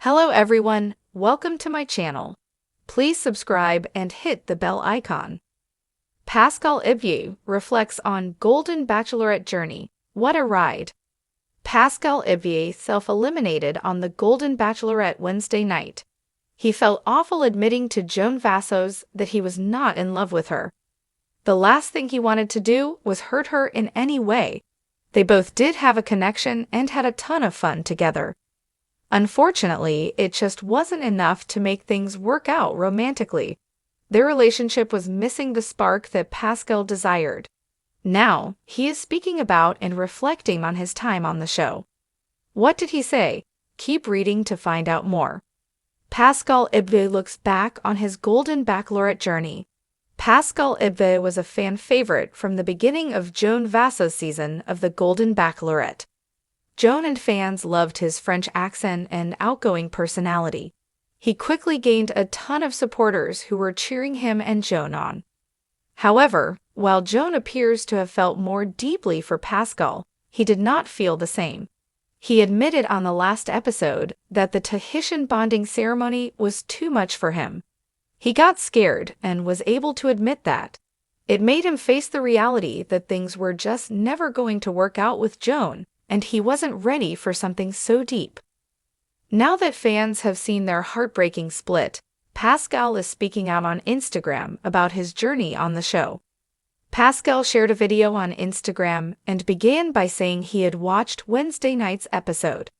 Hello everyone, welcome to my channel. Please subscribe and hit the bell icon. Pascal Ibgui reflects on Golden Bachelorette journey. What a ride. Pascal Ibgui self-eliminated on the Golden Bachelorette Wednesday night. He felt awful admitting to Joan Vassos that he was not in love with her. The last thing he wanted to do was hurt her in any way. They both did have a connection and had a ton of fun together. Unfortunately, it just wasn't enough to make things work out romantically. Their relationship was missing the spark that Pascal desired. Now, he is speaking about and reflecting on his time on the show. What did he say? Keep reading to find out more. Pascal Ibgui looks back on his Golden Bachelorette journey. Pascal Ibgui was a fan favorite from the beginning of Joan Vassos' season of the Golden Bachelorette. Joan and fans loved his French accent and outgoing personality. He quickly gained a ton of supporters who were cheering him and Joan on. However, while Joan appears to have felt more deeply for Pascal, he did not feel the same. He admitted on the last episode that the Tahitian bonding ceremony was too much for him. He got scared and was able to admit that. It made him face the reality that things were just never going to work out with Joan, and he wasn't ready for something so deep. Now that fans have seen their heartbreaking split, Pascal is speaking out on Instagram about his journey on the show. Pascal shared a video on Instagram and began by saying he had watched Wednesday night's episode.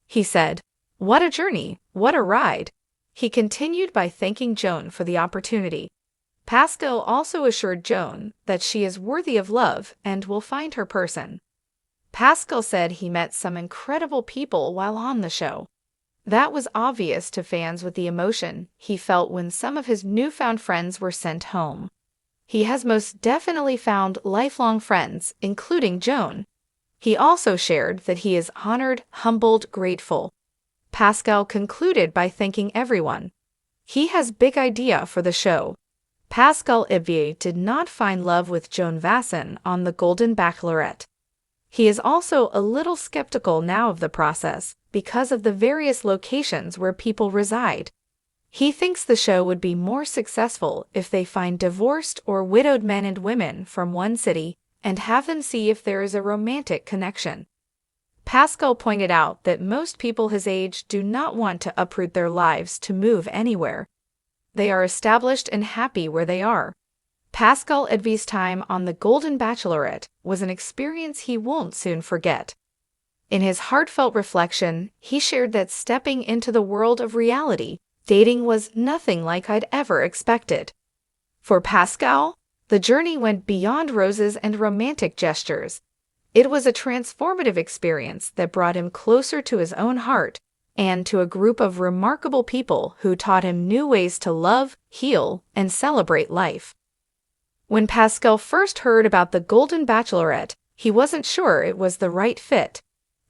He said, "What a journey, what a ride." He continued by thanking Joan for the opportunity. Pascal also assured Joan that she is worthy of love and will find her person. Pascal said he met some incredible people while on the show. That was obvious to fans with the emotion he felt when some of his newfound friends were sent home. He has most definitely found lifelong friends, including Joan. He also shared that he is honored, humbled, grateful. Pascal concluded by thanking everyone. He has big idea for the show. Pascal Ibgui did not find love with Joan Vassos on the Golden Bachelorette. He is also a little skeptical now of the process because of the various locations where people reside. He thinks the show would be more successful if they find divorced or widowed men and women from one city and have them see if there is a romantic connection. Pascal pointed out that most people his age do not want to uproot their lives to move anywhere. They are established and happy where they are. Pascal Ibgui's time on the Golden Bachelorette was an experience he won't soon forget. In his heartfelt reflection, he shared that stepping into the world of reality, dating was nothing like I'd ever expected. For Pascal, the journey went beyond roses and romantic gestures. It was a transformative experience that brought him closer to his own heart and to a group of remarkable people who taught him new ways to love, heal, and celebrate life. When Pascal first heard about the Golden Bachelorette, he wasn't sure it was the right fit.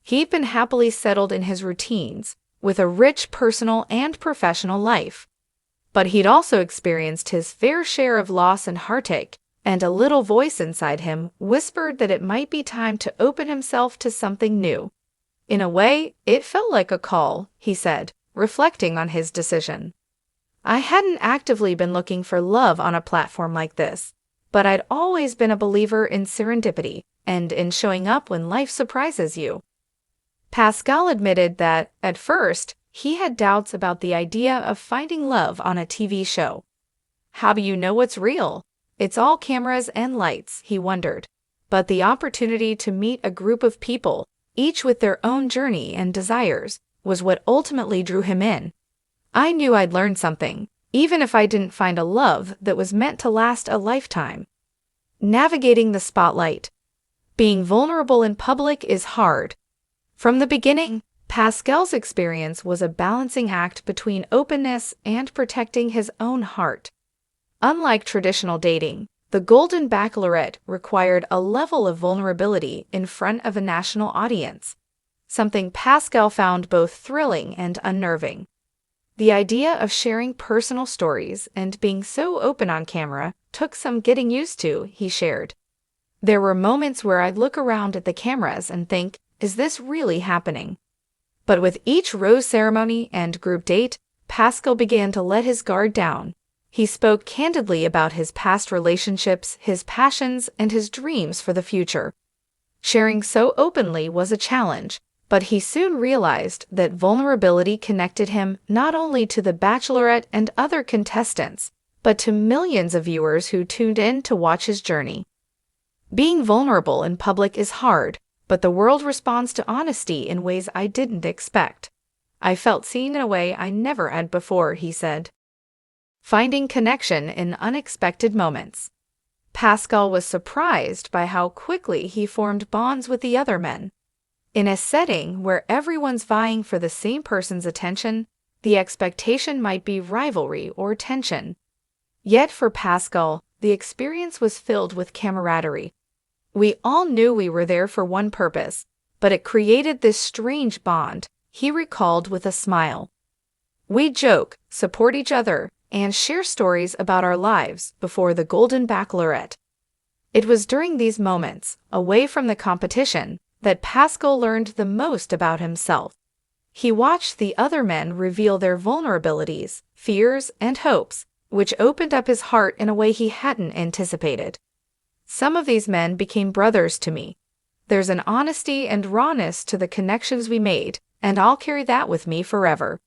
He'd been happily settled in his routines, with a rich personal and professional life. But he'd also experienced his fair share of loss and heartache, and a little voice inside him whispered that it might be time to open himself to something new. In a way, it felt like a call, he said, reflecting on his decision. I hadn't actively been looking for love on a platform like this, but I'd always been a believer in serendipity and in showing up when life surprises you. Pascal admitted that, at first, he had doubts about the idea of finding love on a TV show. How do you know what's real? It's all cameras and lights, he wondered. But the opportunity to meet a group of people, each with their own journey and desires, was what ultimately drew him in. I knew I'd learn something, even if I didn't find a love that was meant to last a lifetime. Navigating the spotlight. Being vulnerable in public is hard. From the beginning, Pascal's experience was a balancing act between openness and protecting his own heart. Unlike traditional dating, the Golden Bachelorette required a level of vulnerability in front of a national audience, something Pascal found both thrilling and unnerving. The idea of sharing personal stories and being so open on camera took some getting used to, he shared. There were moments where I'd look around at the cameras and think, is this really happening? But with each rose ceremony and group date, Pascal began to let his guard down. He spoke candidly about his past relationships, his passions, and his dreams for the future. Sharing so openly was a challenge, but he soon realized that vulnerability connected him not only to the Bachelorette and other contestants, but to millions of viewers who tuned in to watch his journey. Being vulnerable in public is hard, but the world responds to honesty in ways I didn't expect. I felt seen in a way I never had before, he said. Finding connection in unexpected moments. Pascal was surprised by how quickly he formed bonds with the other men. In a setting where everyone's vying for the same person's attention, the expectation might be rivalry or tension. Yet for Pascal, the experience was filled with camaraderie. We all knew we were there for one purpose, but it created this strange bond, he recalled with a smile. We joke, support each other, and share stories about our lives before the Golden Bachelorette. It was during these moments, away from the competition, that Pascal learned the most about himself. He watched the other men reveal their vulnerabilities, fears, and hopes, which opened up his heart in a way he hadn't anticipated. Some of these men became brothers to me. There's an honesty and rawness to the connections we made, and I'll carry that with me forever.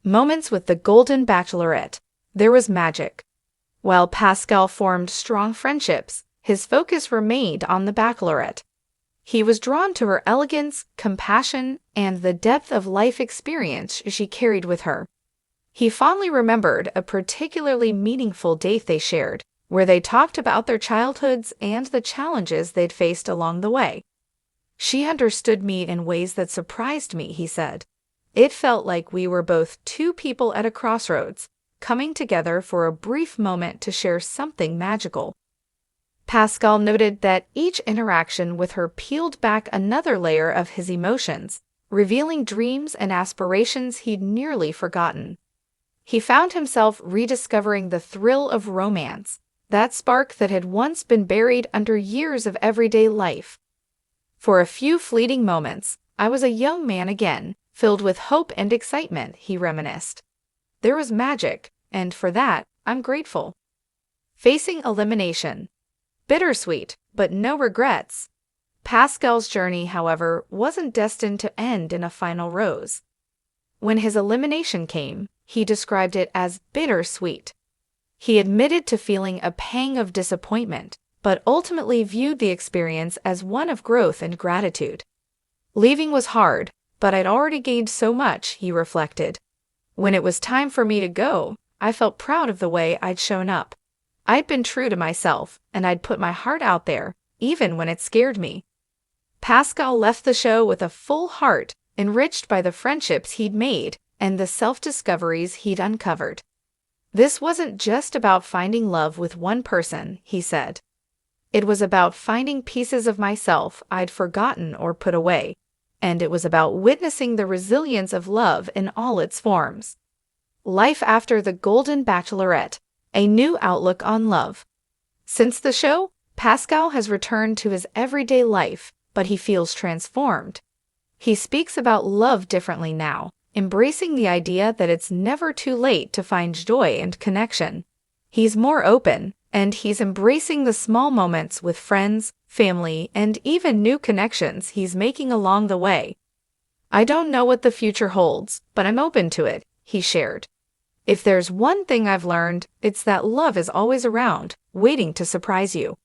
Moments with the Golden Bachelorette. There was magic. While Pascal formed strong friendships, his focus remained on the Bachelorette. He was drawn to her elegance, compassion, and the depth of life experience she carried with her. He fondly remembered a particularly meaningful date they shared, where they talked about their childhoods and the challenges they'd faced along the way. She understood me in ways that surprised me, he said. It felt like we were both two people at a crossroads, coming together for a brief moment to share something magical. Pascal noted that each interaction with her peeled back another layer of his emotions, revealing dreams and aspirations he'd nearly forgotten. He found himself rediscovering the thrill of romance, that spark that had once been buried under years of everyday life. For a few fleeting moments, I was a young man again, filled with hope and excitement, he reminisced. There was magic, and for that, I'm grateful. Facing elimination. Bittersweet, but no regrets. Pascal's journey, however, wasn't destined to end in a final rose. When his elimination came, he described it as bittersweet. He admitted to feeling a pang of disappointment, but ultimately viewed the experience as one of growth and gratitude. Leaving was hard, but I'd already gained so much, he reflected. When it was time for me to go, I felt proud of the way I'd shown up. I'd been true to myself, and I'd put my heart out there, even when it scared me. Pascal left the show with a full heart, enriched by the friendships he'd made and the self-discoveries he'd uncovered. This wasn't just about finding love with one person, he said. It was about finding pieces of myself I'd forgotten or put away, and it was about witnessing the resilience of love in all its forms. Life after the Golden Bachelorette, a new outlook on love. Since the show, Pascal has returned to his everyday life, but he feels transformed. He speaks about love differently now, embracing the idea that it's never too late to find joy and connection. He's more open, and he's embracing the small moments with friends, family, and even new connections he's making along the way. I don't know what the future holds, but I'm open to it, he shared. If there's one thing I've learned, it's that love is always around, waiting to surprise you.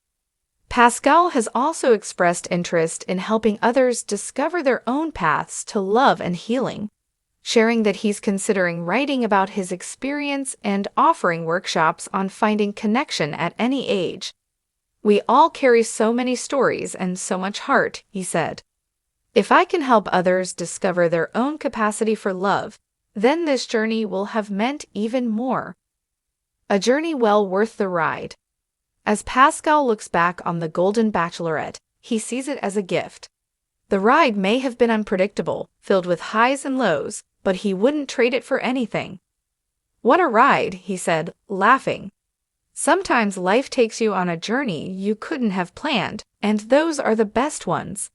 Pascal has also expressed interest in helping others discover their own paths to love and healing, sharing that he's considering writing about his experience and offering workshops on finding connection at any age. We all carry so many stories and so much heart, he said. If I can help others discover their own capacity for love, then this journey will have meant even more. A journey well worth the ride. As Pascal looks back on the Golden Bachelorette, he sees it as a gift. The ride may have been unpredictable, filled with highs and lows, but he wouldn't trade it for anything. What a ride, he said, laughing. Sometimes life takes you on a journey you couldn't have planned, and those are the best ones.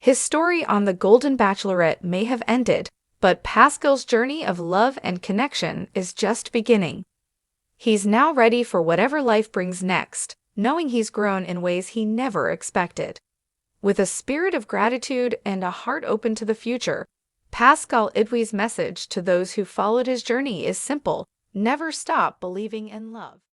His story on The Golden Bachelorette may have ended, but Pascal's journey of love and connection is just beginning. He's now ready for whatever life brings next, knowing he's grown in ways he never expected. With a spirit of gratitude and a heart open to the future, Pascal Ibgui's message to those who followed his journey is simple: never stop believing in love.